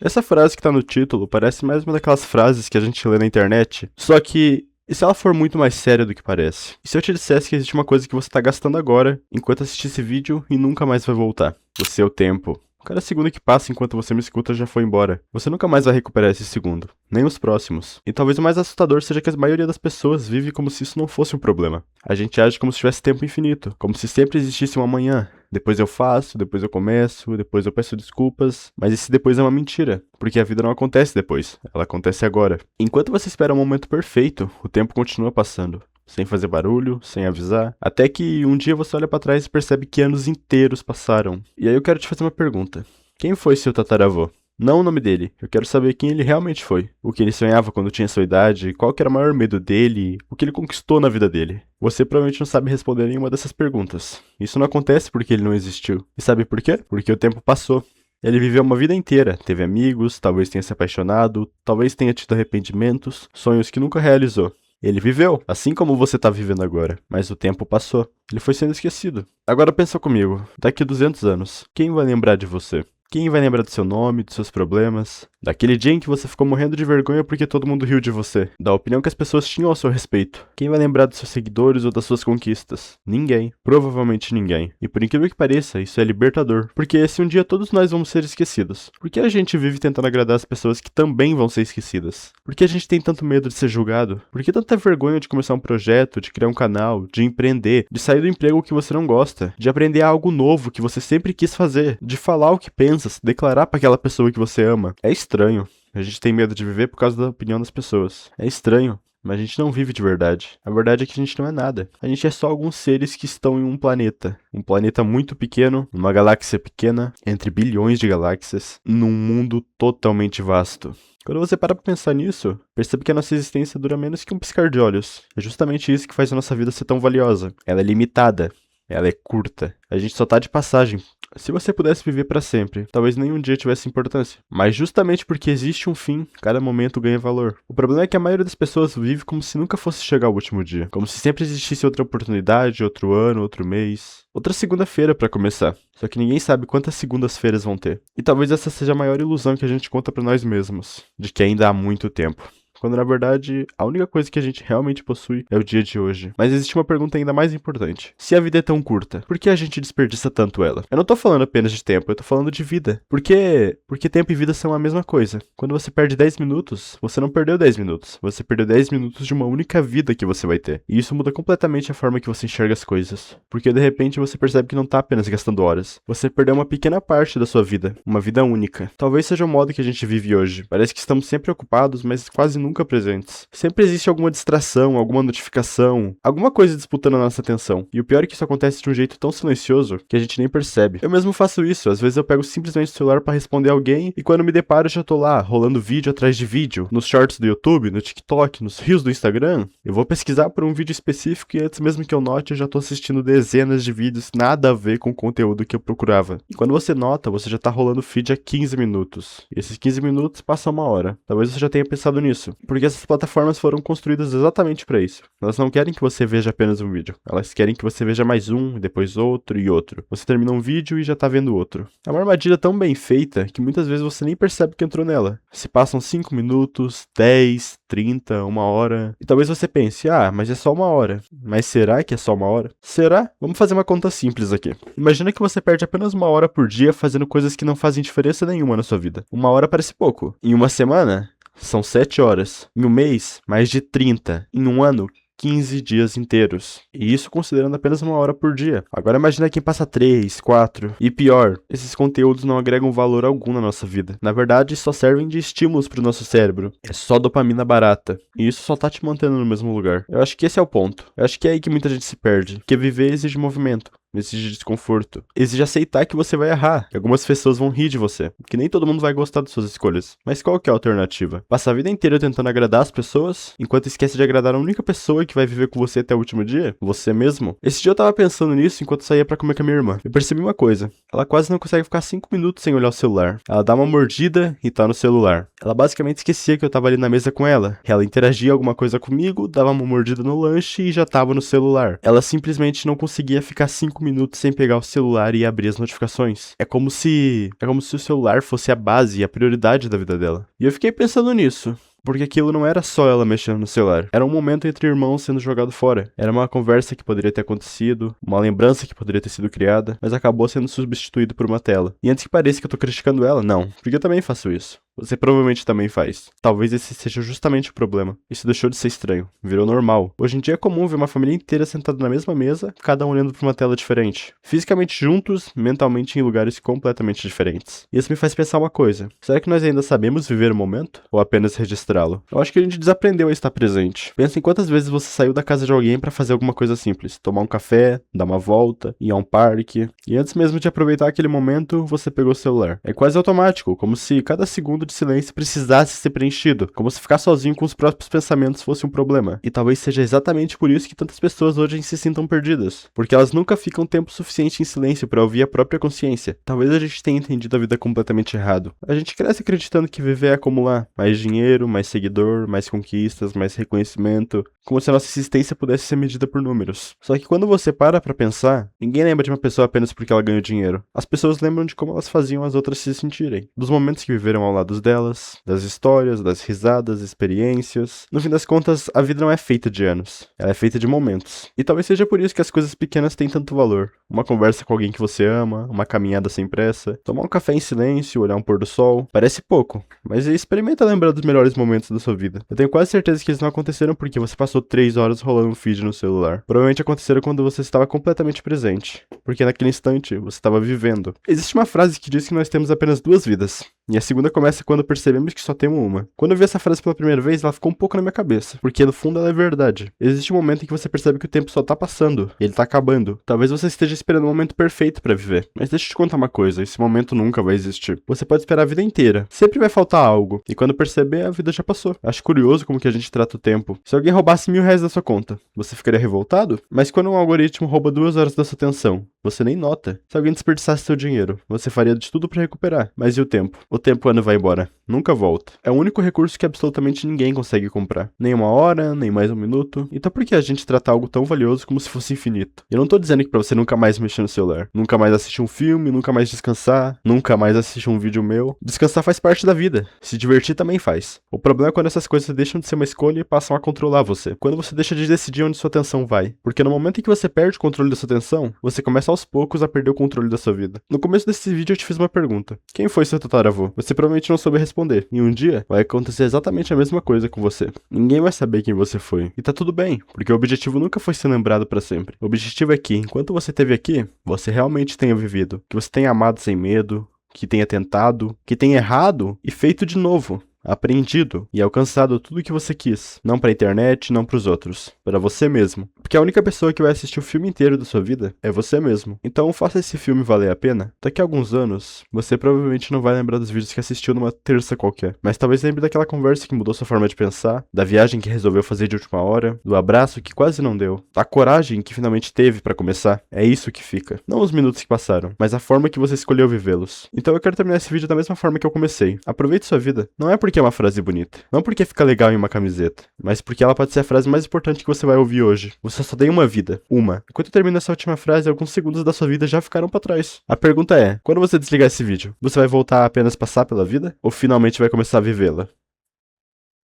Essa frase que tá no título parece mais uma daquelas frases que a gente lê na internet, só que e se ela for muito mais séria do que parece? E se eu te dissesse que existe uma coisa que você tá gastando agora, enquanto assiste esse vídeo e nunca mais vai voltar? O seu tempo. Cada segundo que passa enquanto você me escuta já foi embora. Você nunca mais vai recuperar esse segundo, nem os próximos. E talvez o mais assustador seja que a maioria das pessoas vive como se isso não fosse um problema. A gente age como se tivesse tempo infinito, como se sempre existisse um amanhã. Depois eu faço, depois eu começo, depois eu peço desculpas. Mas esse depois é uma mentira, porque a vida não acontece depois, ela acontece agora. Enquanto você espera o momento perfeito, o tempo continua passando. Sem fazer barulho, sem avisar, até que um dia você olha pra trás e percebe que anos inteiros passaram. E aí eu quero te fazer uma pergunta. Quem foi seu tataravô? Não o nome dele, eu quero saber quem ele realmente foi. O que ele sonhava quando tinha sua idade, qual que era o maior medo dele, o que ele conquistou na vida dele. Você provavelmente não sabe responder nenhuma dessas perguntas. Isso não acontece porque ele não existiu. E sabe por quê? Porque o tempo passou. Ele viveu uma vida inteira, teve amigos, talvez tenha se apaixonado, talvez tenha tido arrependimentos, sonhos que nunca realizou. Ele viveu, assim como você tá vivendo agora, mas o tempo passou. Ele foi sendo esquecido. Agora pensa comigo, daqui 200 anos, quem vai lembrar de você? Quem vai lembrar do seu nome, dos seus problemas? Daquele dia em que você ficou morrendo de vergonha porque todo mundo riu de você? Da opinião que as pessoas tinham ao seu respeito? Quem vai lembrar dos seus seguidores ou das suas conquistas? Ninguém. Provavelmente ninguém. E por incrível que pareça, isso é libertador. Porque se um dia todos nós vamos ser esquecidos? Por que a gente vive tentando agradar as pessoas que também vão ser esquecidas? Por que a gente tem tanto medo de ser julgado? Por que tanta vergonha de começar um projeto, de criar um canal, de empreender, de sair do emprego que você não gosta, de aprender algo novo que você sempre quis fazer, de falar o que pensa, se declarar para aquela pessoa que você ama? É estranho. A gente tem medo de viver por causa da opinião das pessoas. É estranho, mas a gente não vive de verdade. A verdade é que a gente não é nada. A gente é só alguns seres que estão em um planeta. Um planeta muito pequeno, numa galáxia pequena, entre bilhões de galáxias, num mundo totalmente vasto. Quando você para pra pensar nisso, percebe que a nossa existência dura menos que um piscar de olhos. É justamente isso que faz a nossa vida ser tão valiosa. Ela é limitada. Ela é curta. A gente só tá de passagem. Se você pudesse viver pra sempre, talvez nenhum dia tivesse importância. Mas justamente porque existe um fim, cada momento ganha valor. O problema é que a maioria das pessoas vive como se nunca fosse chegar o último dia. Como se sempre existisse outra oportunidade, outro ano, outro mês. Outra segunda-feira pra começar. Só que ninguém sabe quantas segundas-feiras vão ter. E talvez essa seja a maior ilusão que a gente conta pra nós mesmos. De que ainda há muito tempo. Quando na verdade, a única coisa que a gente realmente possui é o dia de hoje. Mas existe uma pergunta ainda mais importante. Se a vida é tão curta, por que a gente desperdiça tanto ela? Eu não tô falando apenas de tempo, eu tô falando de vida. Porque tempo e vida são a mesma coisa. Quando você perde 10 minutos, você não perdeu 10 minutos. Você perdeu 10 minutos de uma única vida que você vai ter. E isso muda completamente a forma que você enxerga as coisas. Porque de repente você percebe que não tá apenas gastando horas. Você perdeu uma pequena parte da sua vida. Uma vida única. Talvez seja o modo que a gente vive hoje. Parece que estamos sempre ocupados, mas quase nunca presentes. Sempre existe alguma distração, alguma notificação, alguma coisa disputando a nossa atenção. E o pior é que isso acontece de um jeito tão silencioso que a gente nem percebe. Eu mesmo faço isso, às vezes eu pego simplesmente o celular pra responder alguém e quando me deparo já tô lá, rolando vídeo atrás de vídeo, nos shorts do YouTube, no TikTok, nos reels do Instagram. Eu vou pesquisar por um vídeo específico e antes mesmo que eu note, eu já tô assistindo dezenas de vídeos nada a ver com o conteúdo que eu procurava. E quando você nota, você já tá rolando o feed há 15 minutos. E esses 15 minutos passam uma hora. Talvez você já tenha pensado nisso. Porque essas plataformas foram construídas exatamente para isso. Elas não querem que você veja apenas um vídeo. Elas querem que você veja mais um, depois outro e outro. Você termina um vídeo e já tá vendo outro. É uma armadilha tão bem feita que muitas vezes você nem percebe que entrou nela. Se passam 5 minutos, 10, 30, uma hora. E talvez você pense, mas é só uma hora. Mas será que é só uma hora? Será? Vamos fazer uma conta simples aqui. Imagina que você perde apenas uma hora por dia fazendo coisas que não fazem diferença nenhuma na sua vida. Uma hora parece pouco. Em uma semana, são 7 horas. Em um mês, mais de 30. Em um ano, 15 dias inteiros. E isso considerando apenas uma hora por dia. Agora imagina quem passa 3, 4. E pior, esses conteúdos não agregam valor algum na nossa vida. Na verdade, só servem de estímulos pro nosso cérebro. É só dopamina barata. E isso só tá te mantendo no mesmo lugar. Eu acho que esse é o ponto. Eu acho que é aí que muita gente se perde. Porque viver exige movimento. Exige desconforto. Exige aceitar que você vai errar. Que algumas pessoas vão rir de você. Que nem todo mundo vai gostar das suas escolhas. Mas qual que é a alternativa? Passar a vida inteira tentando agradar as pessoas, enquanto esquece de agradar a única pessoa que vai viver com você até o último dia? Você mesmo? Esse dia eu tava pensando nisso enquanto saía pra comer com a minha irmã. Eu percebi uma coisa. Ela quase não consegue ficar 5 minutos sem olhar o celular. Ela dá uma mordida e tá no celular. Ela basicamente esquecia que eu tava ali na mesa com ela. Ela interagia alguma coisa comigo, dava uma mordida no lanche e já tava no celular. Ela simplesmente não conseguia ficar 5 5 minutos sem pegar o celular e abrir as notificações. É como se o celular fosse a base e a prioridade da vida dela. E eu fiquei pensando nisso. Porque aquilo não era só ela mexendo no celular. Era um momento entre irmãos sendo jogado fora. Era uma conversa que poderia ter acontecido, uma lembrança que poderia ter sido criada, mas acabou sendo substituído por uma tela. E antes que pareça que eu tô criticando ela, não, porque eu também faço isso. Você provavelmente também faz. Talvez esse seja justamente o problema. Isso deixou de ser estranho. Virou normal. Hoje em dia é comum ver uma família inteira sentada na mesma mesa, cada um olhando para uma tela diferente. Fisicamente juntos, mentalmente em lugares completamente diferentes. E isso me faz pensar uma coisa. Será que nós ainda sabemos viver o momento? Ou apenas registrá-lo? Eu acho que a gente desaprendeu a estar presente. Pensa em quantas vezes você saiu da casa de alguém para fazer alguma coisa simples. Tomar um café, dar uma volta, ir a um parque. E antes mesmo de aproveitar aquele momento, você pegou o celular. É quase automático, como se cada segundo de silêncio precisasse ser preenchido, como se ficar sozinho com os próprios pensamentos fosse um problema. E talvez seja exatamente por isso que tantas pessoas hoje se sintam perdidas, porque elas nunca ficam tempo suficiente em silêncio para ouvir a própria consciência. Talvez a gente tenha entendido a vida completamente errado. A gente cresce acreditando que viver é acumular mais dinheiro, mais seguidor, mais conquistas, mais reconhecimento, como se a nossa existência pudesse ser medida por números. Só que quando você para pra pensar, ninguém lembra de uma pessoa apenas porque ela ganhou dinheiro. As pessoas lembram de como elas faziam as outras se sentirem, dos momentos que viveram ao lado delas, das histórias, das risadas, experiências. No fim das contas, a vida não é feita de anos, ela é feita de momentos. E talvez seja por isso que as coisas pequenas têm tanto valor. Uma conversa com alguém que você ama, uma caminhada sem pressa, tomar um café em silêncio, olhar um pôr do sol. Parece pouco, mas experimenta lembrar dos melhores momentos da sua vida. Eu tenho quase certeza que eles não aconteceram porque você passou 3 horas rolando um feed no celular. Provavelmente aconteceram quando você estava completamente presente, porque naquele instante você estava vivendo. Existe uma frase que diz que nós temos apenas 2 vidas. E a segunda começa quando percebemos que só temos uma. Quando eu vi essa frase pela primeira vez, ela ficou um pouco na minha cabeça, porque no fundo ela é verdade. Existe um momento em que você percebe que o tempo só tá passando, e ele tá acabando. Talvez você esteja esperando o momento perfeito pra viver. Mas deixa eu te contar uma coisa, esse momento nunca vai existir. Você pode esperar a vida inteira. Sempre vai faltar algo, e quando perceber, a vida já passou. Acho curioso como que a gente trata o tempo. Se alguém roubasse R$ 1.000 da sua conta, você ficaria revoltado? Mas quando um algoritmo rouba 2 horas da sua atenção, você nem nota. Se alguém desperdiçasse seu dinheiro, você faria de tudo pra recuperar. Mas e o tempo? O tempo quando vai embora. Nunca volta. É o único recurso que absolutamente ninguém consegue comprar. Nem uma hora, nem mais um minuto. Então por que a gente trata algo tão valioso como se fosse infinito? Eu não tô dizendo que pra você nunca mais mexer no celular, nunca mais assistir um filme, nunca mais descansar, nunca mais assistir um vídeo meu. Descansar faz parte da vida. Se divertir também faz. O problema é quando essas coisas deixam de ser uma escolha e passam a controlar você. Quando você deixa de decidir onde sua atenção vai. Porque no momento em que você perde o controle da sua atenção, você começa aos poucos a perder o controle da sua vida. No começo desse vídeo eu te fiz uma pergunta. Quem foi seu tataravô? Você provavelmente não soube responder. E um dia vai acontecer exatamente a mesma coisa com você. Ninguém vai saber quem você foi. E tá tudo bem, porque o objetivo nunca foi ser lembrado pra sempre. O objetivo é que, enquanto você esteve aqui, você realmente tenha vivido. Que você tenha amado sem medo, que tenha tentado, que tenha errado e feito de novo. Aprendido e alcançado tudo o que você quis. Não pra internet, não pros outros. Pra você mesmo. Porque a única pessoa que vai assistir o filme inteiro da sua vida é você mesmo. Então faça esse filme valer a pena. Daqui a alguns anos, você provavelmente não vai lembrar dos vídeos que assistiu numa terça qualquer. Mas talvez lembre daquela conversa que mudou sua forma de pensar, da viagem que resolveu fazer de última hora, do abraço que quase não deu, da coragem que finalmente teve pra começar. É isso que fica. Não os minutos que passaram, mas a forma que você escolheu vivê-los. Então eu quero terminar esse vídeo da mesma forma que eu comecei. Aproveite sua vida. Não é porque é uma frase bonita. Não porque fica legal em uma camiseta. Mas porque ela pode ser a frase mais importante que você vai ouvir hoje. Você só tem uma vida. Uma. Enquanto eu termino essa última frase, alguns segundos da sua vida já ficaram pra trás. A pergunta é, quando você desligar esse vídeo, você vai voltar a apenas passar pela vida? Ou finalmente vai começar a vivê-la?